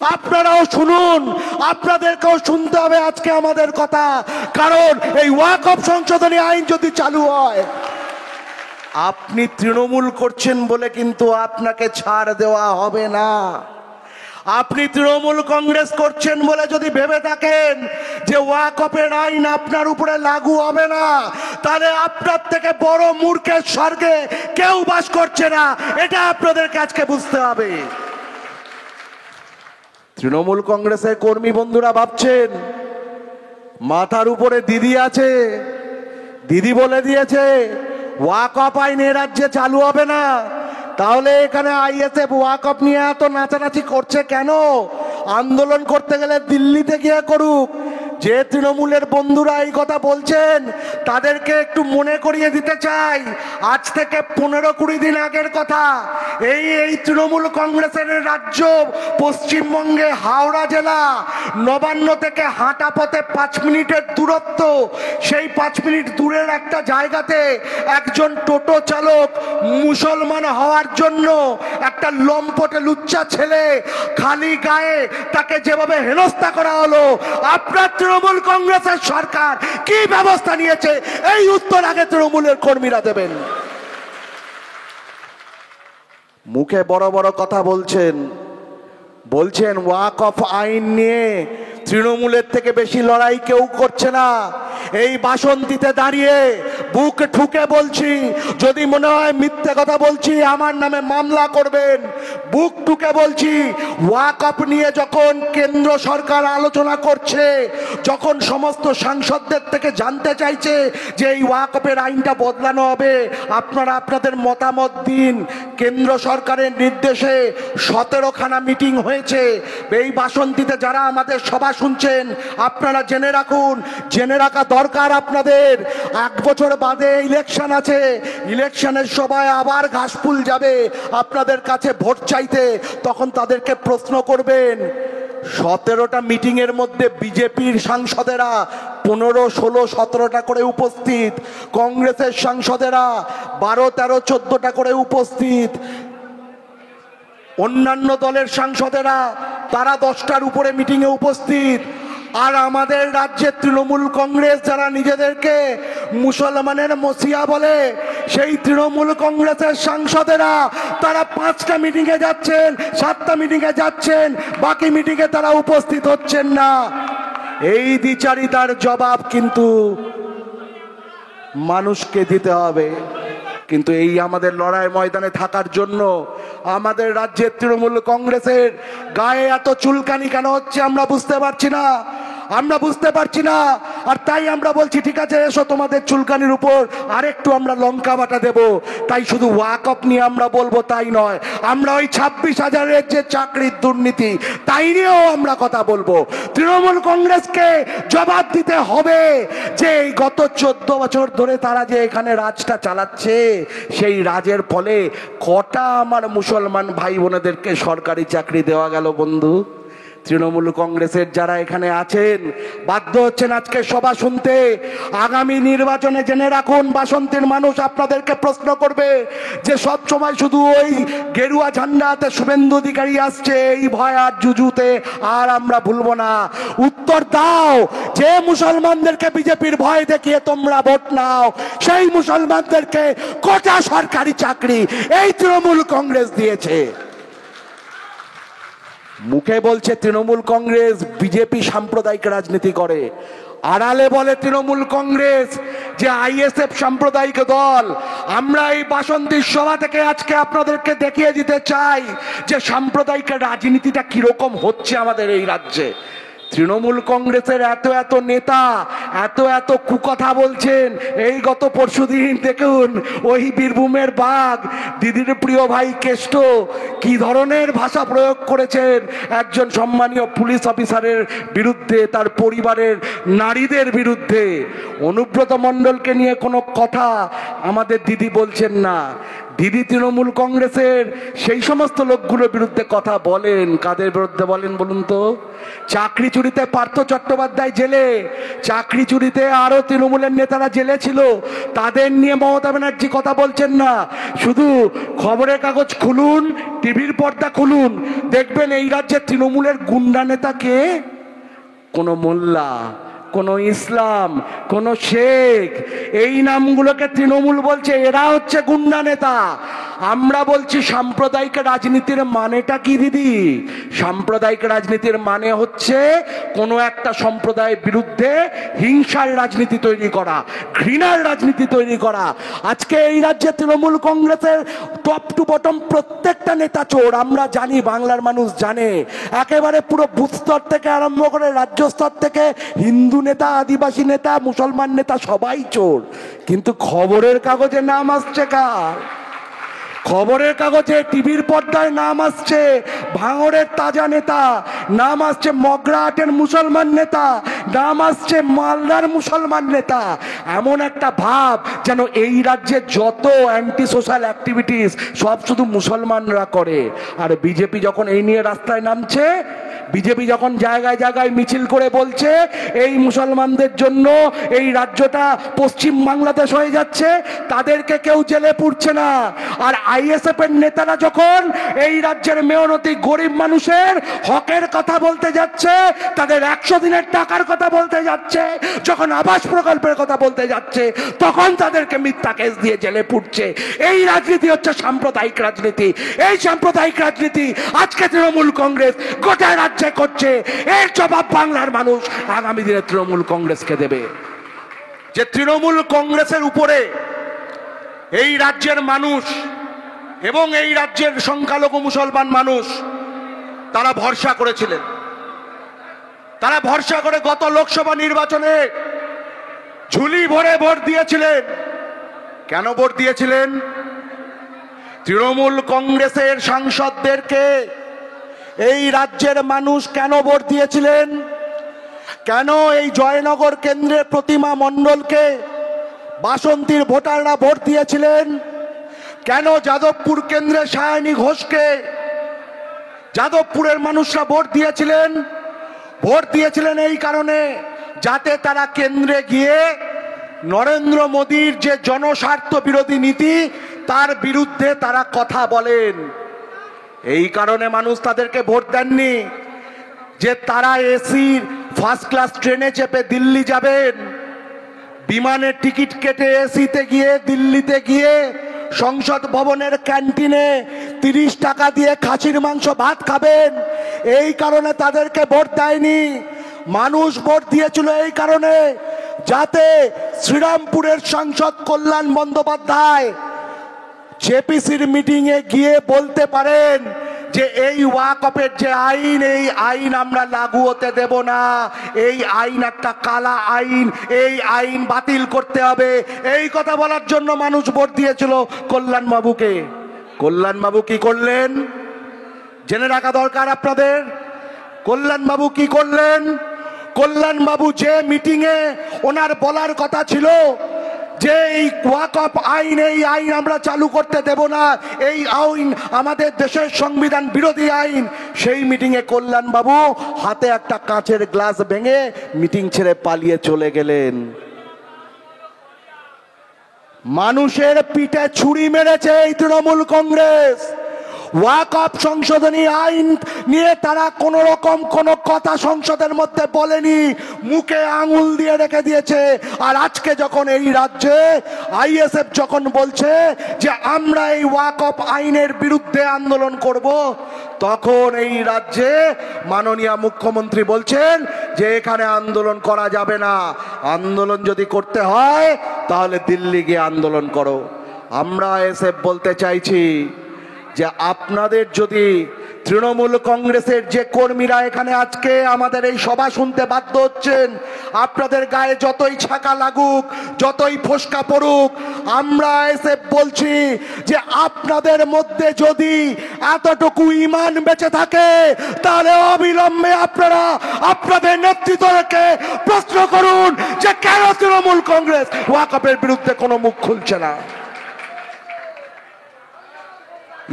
আপনারাও শুনুন, আপনাদেরকেও শুনতে হবে আজকে আমাদের কথা। কারণ এই ওয়াকফ সংশোধনী আইন যদি চালু হয়, আপনি তৃণমূল করছেন বলে কিন্তু আপনাকে ছাড় দেওয়া হবে না। আপনি তৃণমূল কংগ্রেস করছেন বলে যদি ভেবে থাকেন যে ওয়াকফের আইন আপনার উপরে লাগু হবে না, তাহলে আপনার থেকে বড় মূর্খের স্বর্গে কেউ বাস করছে না, এটা আপনাদেরকে আজকে বুঝতে হবে। তৃণমূল কংগ্রেসের কর্মী বন্ধুরা ভাবছেন মাথার উপরে দিদি আছে, দিদি বলে দিয়েছে ওয়াকফ আইন এ রাজ্যে চালু হবে না, তাহলে এখানে আইএসএফ ওয়াকফ নিয়ে এত নাচানাচি করছে কেন? আন্দোলন করতে গেলে দিল্লিতে গিয়ে করুক। যে তৃণমূলের বন্ধুরা এই কথা বলছেন তাদেরকে একটু মনে করিয়ে দিতে চাই, আজ থেকে 15-20 দিন আগের কথা। এই তৃণমূল কংগ্রেসের রাজ্য পশ্চিমবঙ্গে হাওড়া জেলা, নবান্ন থেকে হাঁটা পথে 5 মিনিটের দূরত্ব। সেই 5 মিনিট দূরের একটা জায়গাতে একজন টোটো চালক মুসলমান হওয়ার জন্য একটা লম্পটে লুচ্চা ছেলে খালি গায়ে তাকে যেভাবে হেনস্থা করা হলো, আপনার তৃণমূল কংগ্রেসের সরকার কি ব্যবস্থা নিয়েছে এই উত্তর আগে তৃণমূলের কর্মীরা দেবেন। মুখে বড় বড় কথা বলছেন ওয়াকফ আইন নিয়ে তৃণমূলের থেকে বেশি লড়াই কেউ করছে না। এই বাসন্তীতে দাঁড়িয়ে বুক ঠুকে বলছি, যদি মনে হয় মিথ্যে কথা বলছি আমার নামে মামলা করবেন। বুক ঠুকে বলছি, ওয়াকফ নিয়ে যখন কেন্দ্র সরকার আলোচনা করছে, যখন সমস্ত সাংসদদের থেকে জানতে চাইছে যে এই ওয়াকফের আইনটা বদলানো হবে, আপনারা আপনাদের মতামত দিন। কেন্দ্র সরকারের নির্দেশে 17খানা মিটিং হয়েছে। এই বাসন্তীতে যারা আমাদের সভা শুনছেন আপনারা জেনে রাখুন, জেনে রাখা দরকার আপনাদের। 1 বছর বাদে ইলেকশন আছে, ইলেকশনের সময় আবার ঘাসফুল যাবে আপনাদের কাছে ভোট চাইতে, তখন তাদেরকে প্রশ্ন করবেন। 17টা মিটিং এর মধ্যে বিজেপির সাংসদেরা 15, 16, 17টা করে উপস্থিত, কংগ্রেসের সাংসদেরা 12, 13, 14টা করে উপস্থিত, অন্যান্য দলের সাংসদেরা তারা 10টার উপরে মিটিংয়ে উপস্থিত। আর আমাদের রাজ্যের তৃণমূল কংগ্রেস যারা নিজেদেরকে মুসলমানের মসিয়া বলে, সেই তৃণমূল কংগ্রেসের সাংসদেরা তারা 5টা মিটিংয়ে যাচ্ছেন, 7টা মিটিংয়ে যাচ্ছেন, বাকি মিটিংয়ে তারা উপস্থিত হচ্ছেন না। এই দ্বিচারিতার জবাব কিন্তু মানুষকে দিতে হবে। কিন্তু এই আমাদের লড়াই ময়দানে থাকার জন্য আমাদের রাজ্যের তৃণমূল কংগ্রেসের গায়ে এত চুলকানি কেন হচ্ছে আমরা বুঝতে পারছি না, আমরা বুঝতে পারছি না। আর তাই আমরা বলছি ঠিক আছে, এসো তোমাদের চুলকানির উপর আরেকটু আমরা লঙ্কা বাটা দেব। তাই শুধু ওয়াকফ নিয়ে আমরা বলবো তাই নয়, আমরা ওই 26,000-এর যে চাকরির দুর্নীতি তাই নিয়েও আমরা কথা বলবো। তৃণমূল কংগ্রেসকে জবাব দিতে হবে যে এই গত 14 বছর ধরে তারা যে এখানে রাজটা চালাচ্ছে, সেই রাজের ফলে কটা আমার মুসলমান ভাই বোনেদেরকে সরকারি চাকরি দেওয়া গেল বন্ধু? তৃণমূল কংগ্রেসের যারা এখানে আছেন বাধ্য হচ্ছেন আজকে সভা শুনতে। আগামী নির্বাচনে জেনে রাখুন, বাসন্তীর মানুষ আপনাদেরকে প্রশ্ন করবে যে সব সময় শুধু ওই গেরুয়া ঝান্ডাতে শুভেন্দু অধিকারী আসছে, এই ভয় আর জুজুতে আর আমরা ভুলবো না। উত্তর দাও, যে মুসলমানদেরকে বিজেপির ভয় দেখিয়ে তোমরা ভোট নাও, সেই মুসলমানদেরকে কটা সরকারি চাকরি এই তৃণমূল কংগ্রেস দিয়েছে? মুখে বলছে তৃণমূল কংগ্রেস বিজেপি সাম্প্রদায়িক রাজনীতি করে, আড়ালে বলে তৃণমূল কংগ্রেস যে আইএসএফ সাম্প্রদায়িক দল। আমরা এই বাসন্তীর সভা থেকে আজকে আপনাদেরকে দেখিয়ে দিতে চাই যে সাম্প্রদায়িক রাজনীতিটা কিরকম হচ্ছে আমাদের এই রাজ্যে। তৃণমূল কংগ্রেসের এত নেতা এত কুকথা বলছেন। এই গত পরশুদিন দেখুন ওই বীরভূমের বাঘ দিদির প্রিয় ভাই কেষ্ট কি ধরনের ভাষা প্রয়োগ করেছেন একজন সম্মানীয় পুলিশ অফিসারের বিরুদ্ধে, তার পরিবারের নারীদের বিরুদ্ধে। অনুব্রত মণ্ডলকে নিয়ে কোনো কথা আমাদের দিদি বলছেন না। দিদি তৃণমূল কংগ্রেসের সেই সমস্ত লোকগুলোর বিরুদ্ধে কথা বলেন। কাদের বিরুদ্ধে বলেন বলুন তো? চাকরি চুরিতে পার্থ চট্টোপাধ্যায় জেলে, চাকরি চুরিতে আরো তৃণমূলের নেতারা জেলে ছিল, তাদের নিয়ে মমতা ব্যানার্জি কথা বলছেন না। শুধু খবরের কাগজ খুলুন, টিভির পর্দা খুলুন, দেখবেন এই রাজ্যে তৃণমূলের গুন্ডা নেতা কে? কোনো মোল্লা, কোন ইসলাম, কোন শেখ, এই নামগুলোকে তৃণমূল বলছে, এরা হচ্ছে গুন্ডা নেতা। আমরা বলছি সাম্প্রদায়িক রাজনীতির মানেটা কি দিদি? সাম্প্রদায়িক রাজনীতির মানে হচ্ছে কোনো একটা সম্প্রদায়ের বিরুদ্ধে হিংসার রাজনীতি তৈরি করা, ঘৃণার রাজনীতি তৈরি করা। আজকে এই রাজ্যে তৃণমূল কংগ্রেসের টপ টু বটম প্রত্যেকটা নেতা চোর, আমরা জানি, বাংলার মানুষ জানে। একেবারে পুরো বুথ স্তর থেকে আরম্ভ করে রাজ্য স্তর থেকে হিন্দু নেতা, আদিবাসী নেতা, মুসলমান নেতা সবাই চোর। কিন্তু খবরের কাগজে নাম আসছে কার? খবরের কাগজে, টিভির পর্দায় নাম আসছে ভাঙড়ের তাজা নেতা, নাম আসছে মগরাহাটের মুসলমান নেতা, নাম আসছে মালদার মুসলমান নেতা। এমন একটা ভাব যেন এই রাজ্যে যত অ্যান্টি সোশ্যাল অ্যাক্টিভিটিস সব শুধু মুসলমানরা করে। আর বিজেপি যখন এই নিয়ে রাস্তায় নামছে, বিজেপি যখন জায়গায় জায়গায় মিছিল করে বলছে এই মুসলমানদের জন্য এই রাজ্যটা পশ্চিম বাংলাদেশ হয়ে যাচ্ছে, তাদেরকে কেউ জেলে পুরছে না। আর আইএসএফ এর নেতারা যখন এই রাজ্যের মেহনতি গরিব মানুষের হকের কথা বলতে যাচ্ছে, তাদের 100 দিনের টাকার কথা বলতে যাচ্ছে, যখন আবাস প্রকল্পের কথা বলতে যাচ্ছে, তখন তাদেরকে মিথ্যা কেস দিয়ে জেলে পুরছে। এই রাজনীতি হচ্ছে সাম্প্রদায়িক রাজনীতি। এই সাম্প্রদায়িক রাজনীতি আজকে তৃণমূল কংগ্রেস গোটা রাজ্যে করছে। এর জবাব বাংলার মানুষ আগামী দিনে তৃণমূল কংগ্রেসকে দেবে। যে তৃণমূল কংগ্রেসের উপরে এই রাজ্যের মানুষ এবং এই রাজ্যের সংখ্যালঘু মুসলমান মানুষ তারা ভরসা করেছিলেন, তারা ভরসা করে গত লোকসভা নির্বাচনে ঝুলি ভরে ভোট দিয়েছিলেন। কেন ভোট দিয়েছিলেন? তৃণমূল কংগ্রেসের সাংসদদেরকে এই রাজ্যের মানুষ কেন ভোট দিয়েছিলেন? কেন এই জয়নগর কেন্দ্রের প্রতিমা মণ্ডলকে বাসন্তীর ভোটাররা ভোট দিয়েছিলেন? কেন যাদবপুর কেন্দ্রে সায়নী ঘোষকে যাদবপুরের মানুষরা ভোট দিয়েছিলেন? ভোট দিয়েছিলেন এই কারণে, যাতে তারা কেন্দ্রে গিয়ে নরেন্দ্র মোদীর যে জনস্বার্থ বিরোধী নীতি তার বিরুদ্ধে তারা কথা বলেন। এই কারণে মানুষ তাদেরকে ভোট দেননি যে তারা এসির ফার্স্ট ক্লাস ট্রেনে চেপে দিল্লি যাবেন, বিমানের টিকিট কেটে এসিতে গিয়ে দিল্লিতে গিয়ে সংসদ ভবনের ক্যান্টিনে 30 টাকা দিয়ে খাসির মাংস ভাত খাবেন। এই কারণে তাদেরকে ভোট দেয়নি। মানুষ ভোট দিয়েছিল এই কারণে, যাতে শ্রীরামপুরের সাংসদ কল্যাণ বন্দ্যোপাধ্যায় জেপিসির মিটিং এ গিয়ে বলতে পারেন যে এই ওয়াকফের যে আইন, এই আইন আমরা লাগু হতে দেব না, এই আইন একটা কালা আইন, এই আইন বাতিল করতে হবে। এই কথা বলার জন্য মানুষ ভোট দিয়েছিল কল্যাণ বাবুকে। কল্যাণ বাবু কি করলেন জেনে রাখা দরকার আপনাদের। কল্যাণ বাবু কি করলেন? কল্যাণ বাবু যে মিটিং এ ওনার বলার কথা ছিল যে এই ওয়াকফ আইন, এই আইন আমরা চালু করতে দেব না, এই আইন আমাদের দেশের সংবিধান বিরোধী আইন, সেই মিটিং এ কল্যাণ বাবু হাতে একটা কাঁচের গ্লাস ভেঙে মিটিং ছেড়ে পালিয়ে চলে গেলেন। মানুষের পিঠে ছুরি মেরেছে এই তৃণমূল কংগ্রেস। ওয়াকফ সংশোধনী আইন নিয়ে তারা কোন রকম কোন কথা সংসদের মধ্যে বলেনি, মুখে আঙুল দিয়ে রেখে দিয়েছে। আর আজকে যখন এই রাজ্যে আইএসএফ যখন বলছে যে আমরা এই ওয়াকফ আইনের বিরুদ্ধে আন্দোলন করব, তখন এই রাজ্যে মাননীয় মুখ্যমন্ত্রী বলছেন যে এখানে আন্দোলন করা যাবে না, আন্দোলন যদি করতে হয় তাহলে দিল্লি গিয়ে আন্দোলন করো। আমরা আইএসএফ বলতে চাইছি যে আপনাদের যদি তৃণমূল কংগ্রেসের যে কর্মীরা এখানে আজকে আমাদের এই সভা শুনতে বাধ্য হচ্ছেন, আপনাদের গায়ে যতই ছাকা লাগুক, যতই ফোসকা পড়ুক, আমরা এসে বলছি যে আপনাদের মধ্যে যদি এতটুকু ঈমান বেঁচে থাকে তাহলে অবিলম্বে আপনারা আপনাদের নেতৃত্বকে প্রশ্ন করুন যে কেন তৃণমূল কংগ্রেস ওয়াকফের বিরুদ্ধে কোনো মুখ খুলছে না।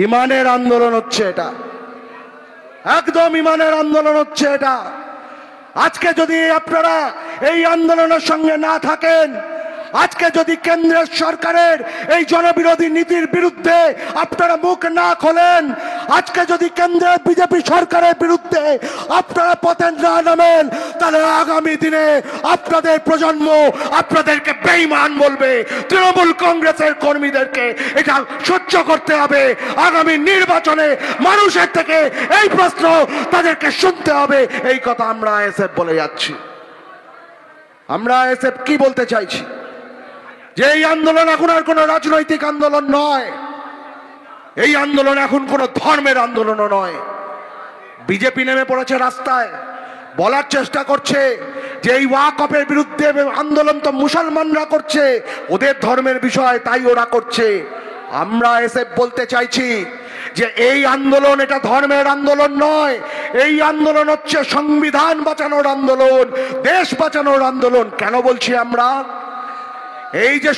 ইমানের আন্দোলন হচ্ছে এটা, একদম ইমানের আন্দোলন হচ্ছে এটা। আজকে যদি আপনারা এই আন্দোলনের সঙ্গে না থাকেন, আজকে যদি কেন্দ্রের সরকারের এই জনবিরোধী নীতির বিরুদ্ধে আপনারা মুখ না খোলেন, আজকে যদি কেন্দ্রের বিজেপি সরকারের বিরুদ্ধে আপনারা পথে না নামেন, তাহলে আগামী দিনে আপনাদের প্রজন্ম আপনাদেরকে বেঈমান বলবে। তৃণমূল কংগ্রেসের কর্মীদেরকে এটা সহ্য করতে হবে। আগামী নির্বাচনে মানুষের থেকে এই প্রশ্ন তাদেরকে শুনতে হবে। এই কথা আমরা আইএসএফ বলে যাচ্ছি। আমরা আইএসএফ কি বলতে চাইছি, যে এই আন্দোলন এখন আর কোনো রাজনৈতিক আন্দোলন নয়, এই আন্দোলন এখন কোনো ধর্মের আন্দোলনও নয়। বিজেপি নেমে পড়েছে রাস্তায়, বলার চেষ্টা করছে যে এই ওয়াকফের বিরুদ্ধে আন্দোলন তো মুসলমানরা করছে, ওদের ধর্মের বিষয় তাই ওরা করছে। আমরা এসে বলতে চাইছি যে এই আন্দোলন এটা ধর্মের আন্দোলন নয়, এই আন্দোলন হচ্ছে সংবিধান বাঁচানোর আন্দোলন, দেশ বাঁচানোর আন্দোলন। কেন বলছি আমরা? এই যে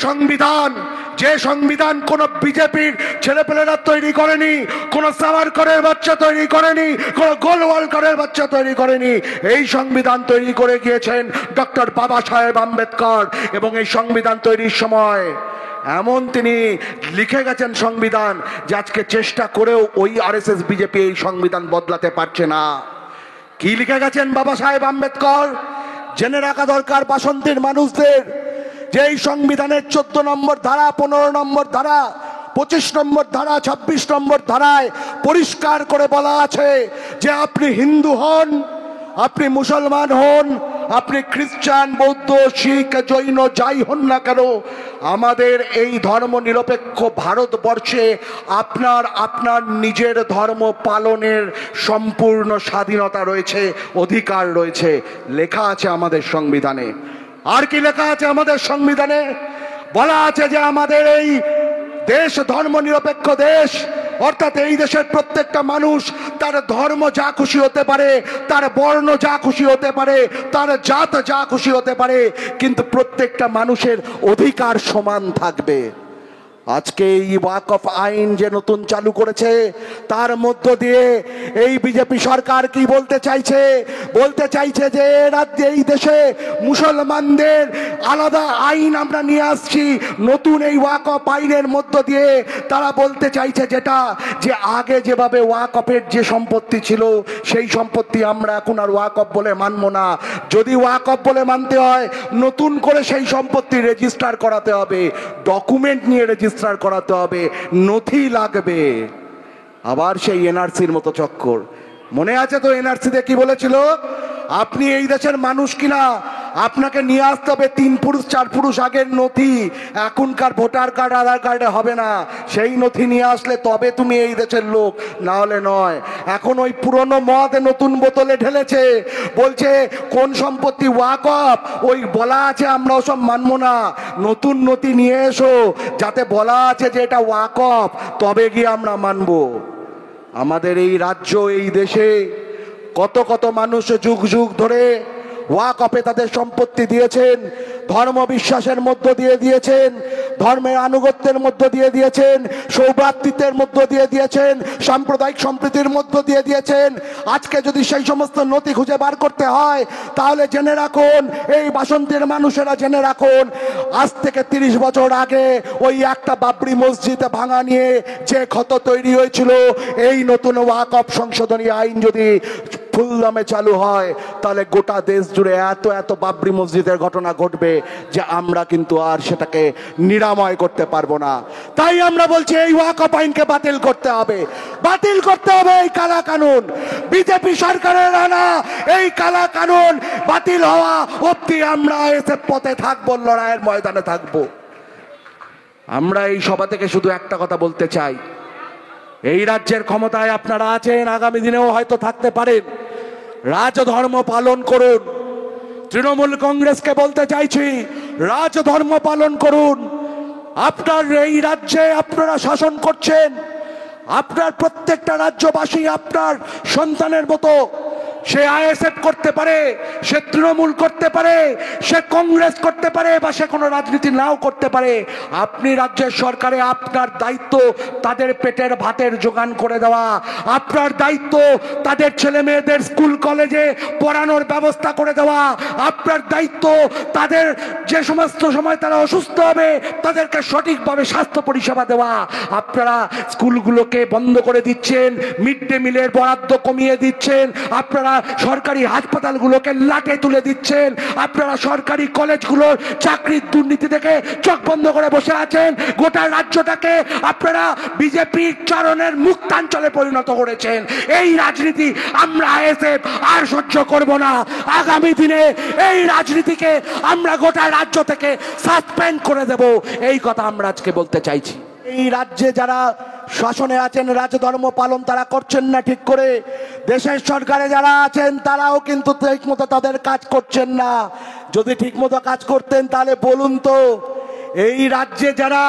সংবিধান কোন বিজেপির ছেলেপেলেরা তৈরি করেনি, কোন সাভারকরের বাচ্চা তৈরি করেনি, কোন গোলওয়ালকরের বাচ্চা তৈরি করেনি। এই সংবিধান তৈরি করে গিয়েছেন ডক্টর বাবা সাহেব আম্বেদকর। এবং এই সংবিধান তৈরির সময় এমন তিনি লিখে গেছেন সংবিধান, যে আজকে চেষ্টা করেও ওই আরএসএস বিজেপি এই সংবিধান বদলাতে পারছে না। কি লিখে গেছেন বাবা সাহেব আম্বেদকর? জেনে রাখা দরকার বাসন্তীর মানুষদের, যে এই সংবিধানের 14 নম্বর ধারা, 15 নম্বর ধারা, 25 নম্বর ধারা, 26 নম্বর ধারায় পরিষ্কার করে বলা আছে যে আপনি হিন্দু হন, আপনি মুসলমান হন, আপনি খ্রিস্টান, বৌদ্ধ, শিখ, জৈন যাই হন না কেন, আমাদের এই ধর্ম নিরপেক্ষ ভারতবর্ষে আপনার নিজের ধর্ম পালনের সম্পূর্ণ স্বাধীনতা রয়েছে, অধিকার রয়েছে। লেখা আছে আমাদের সংবিধানে। আর কি লেখা আছে আমাদের সংবিধানে? বলা আছে যে আমাদের এই দেশ ধর্ম নিরপেক্ষ দেশ, অর্থাৎ এই দেশের প্রত্যেকটা মানুষ তার ধর্ম যা খুশি হতে পারে, তার বর্ণ যা খুশি হতে পারে, তার জাত যা খুশি হতে পারে, কিন্তু প্রত্যেকটা মানুষের অধিকার সমান থাকবে। আজকে এই ওয়াকফ আইন যে নতুন চালু করেছে, তার মধ্য দিয়ে এই বিজেপি সরকার কি বলতে চাইছে যে রাজ্যে এই দেশে মুসলমানদের আলাদা আইন আমরা নিয়ে আসছি। নতুন এই ওয়াকফ আইনের মধ্য দিয়ে তারা বলতে চাইছে যেটা, যে আগে যেভাবে ওয়াকফের যে সম্পত্তি ছিল সেই সম্পত্তি আমরা এখন আর ওয়াকফ বলে মানব না। যদি ওয়াকফ বলে মানতে হয়, নতুন করে সেই সম্পত্তি রেজিস্টার করাতে হবে, ডকুমেন্ট নিয়ে রেজিস্টার করাতে হবে, নথি লাগবে। আবার সেই এনআরসির মতো চক্কর। মনে আছে তো এনআরসিতে কি বলেছিল? আপনি এই দেশের মানুষ কিনা, আপনাকে নিয়ে আসতে হবে 3 পুরুষ 4 পুরুষ আগের নথি। এখনকার ভোটার কার্ড, আধার কার্ডে হবে না। সেই নথি নিয়ে আসলে তবে তুমি এই দেশের লোক, না হলে নয়। এখন ওই পুরনো মদ নতুন বোতলে ঢেলেছে, বলছে কোন সম্পত্তি ওয়াকফ, ওই বলা আছে আমরা ওসব মানবো না, নতুন নথি নিয়ে এসো যাতে বলা আছে যে এটা ওয়াকফ, তবে গিয়ে আমরা মানবো। আমাদের এই রাজ্য, এই দেশে কত কত মানুষ যুগ যুগ ধরে ওয়াকফে তাদের সম্পত্তি দিয়েছেন, ধর্ম বিশ্বাসের মধ্য দিয়ে দিয়েছেন, ধর্মের আনুগত্যের মধ্য দিয়ে দিয়েছেন, সৌভ্রাতৃত্বের মধ্য দিয়ে দিয়েছেন, সাম্প্রদায়িক সম্প্রীতির মধ্য দিয়ে দিয়েছেন। আজকে যদি সেই সমস্ত নথি খুঁজে বার করতে হয়, তাহলে জেনে রাখুন, এই বাসন্তীর মানুষেরা জেনে রাখুন, আজ থেকে 30 বছর আগে ওই একটা বাবরি মসজিদ ভাঙা নিয়ে যে ক্ষত তৈরি হয়েছিল, এই নতুন ওয়াকফ সংশোধনী আইন যদি ফুলদমে চালু হয়, তাহলে গোটা দেশ জুড়ে এত বাবরি মসজিদের ঘটনা ঘটবে যে আমরা কিন্তু আর সেটাকে নিরাময় করতে পারবো না। তাই আমরা বলছি এই ওয়াকফ আইনকে বাতিল করতে হবে, এই কালা কানুন। বিজেপি সরকারের আনা এই কালা কানুন বাতিল হওয়া অবধি আমরা এসে পথে থাকবো, লড়াইয়ের ময়দানে থাকবো। আমরা এই সভা থেকে শুধু একটা কথা বলতে চাই, এই রাজ্যের ক্ষমতায় আপনারা আছেন, আগামী দিনেও হয়তো থাকতে পারেন, রাজধর্ম পালন করুন। তৃণমূল কংগ্রেসকে বলতে চাইছি, রাজধর্ম পালন করুন। আপনার এই রাজ্যে আপনারা শাসন করছেন, আপনার প্রত্যেকটা রাজ্যবাসী আপনার সন্তানের মতো, সে আইএসএফ করতে পারে, সে তৃণমূল করতে পারে, সে কংগ্রেস করতে পারে, বা সে কোনো রাজনীতি নাও করতে পারে। আপনি রাজ্যের সরকারে, আপনার দায়িত্ব তাদের পেটের ভাতের যোগান করে দেওয়া, আপনার দায়িত্ব তাদের ছেলে মেয়েদের স্কুল কলেজে পড়ানোর ব্যবস্থা করে দেওয়া, আপনার দায়িত্ব তাদের যে সমস্ত সময় তারা অসুস্থ হবে তাদেরকে সঠিকভাবে স্বাস্থ্য পরিষেবা দেওয়া। আপনারা স্কুলগুলোকে বন্ধ করে দিচ্ছেন, মিড ডে মিলের বরাদ্দ কমিয়ে দিচ্ছেন, আপনারা সরকারি হাসপাতালগুলোকে লাটে তুলে দিচ্ছেন, আপনারা সরকারি কলেজগুলোর চাকরির দুর্নীতি থেকে চোখ বন্ধ করে বসে আছেন। গোটা রাজ্যটাকে আপনারা বিজেপির চরণের মুক্তাঞ্চলে পরিণত করেছেন। এই রাজনীতি আমরা আইএসএফ আর সহ্য করব না। আগামী দিনে এই রাজনীতিকে আমরা গোটা রাজ্য থেকে সাসপেন্ড করে দেব, এই কথা আমরা আজকে বলতে চাইছি। এই রাজ্যে যারা শাসনে আছেন রাজধর্ম পালন তারা করছেন না ঠিক করে। দেশের সরকারে যারা আছেন তারাও কিন্তু ঠিক মতো তাদের কাজ করছেন না। যদি ঠিক মতো কাজ করতেন তাহলে বলুন তো, এই রাজ্যে যারা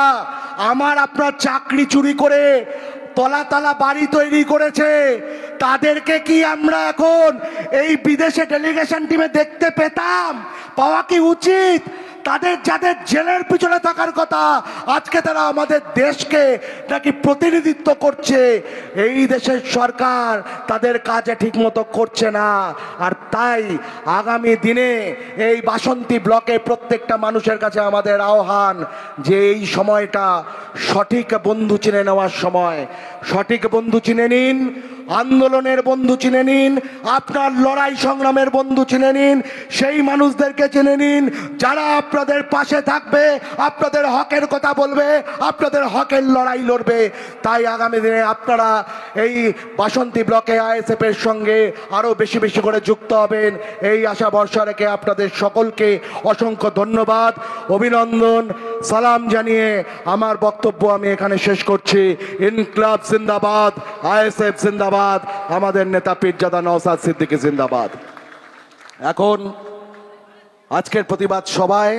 আমার আপনার চাকরি চুরি করে তলা তলা বাড়ি তৈরি করেছে তাদেরকে কি আমরা এখন এই বিদেশে ডেলিগেশন টিমে দেখতে পেতাম? পাওয়া কি উচিত? তাদের যাদের জেলের পিছনে থাকার কথা আজকে তারা আমাদের দেশকে নাকি প্রতিনিধিত্ব করছে। এই দেশের সরকার তাদের কাজে ঠিক মতো করছে না। আর তাই আগামী দিনে এই বাসন্তী ব্লকে প্রত্যেকটা মানুষের কাছে আমাদের আহ্বান যে এই সময়টা সঠিক বন্ধু চিনে নেওয়ার সময়। সঠিক বন্ধু চিনে নিন, আন্দোলনের বন্ধু চিনে নিন, আপনার লড়াই সংগ্রামের বন্ধু চিনে নিন, সেই মানুষদেরকে চিনে নিন যারা আপনাদের পাশে থাকবে, আপনাদের হকের কথা বলবে, আপনাদের হকের লড়াই লড়বে। তাই আগামী দিনে আপনারা এই বাসন্তী ব্লকে আইএসএফ এর সঙ্গে আরো বেশি বেশি করে যুক্ত হবেন, এই আশা ভরসা রেখে আপনাদের সকলকে অসংখ্য ধন্যবাদ, অভিনন্দন, সালাম জানিয়ে আমার বক্তব্য আমি এখানে শেষ করছি। ইনকলাব জিন্দাবাদ, আইএসএফ জিন্দাবাদ, আমাদের নেতা পীরজাদা নওশাদ সিদ্দিকী জিন্দাবাদ। এখন আজকের প্রতিবাদ সভায়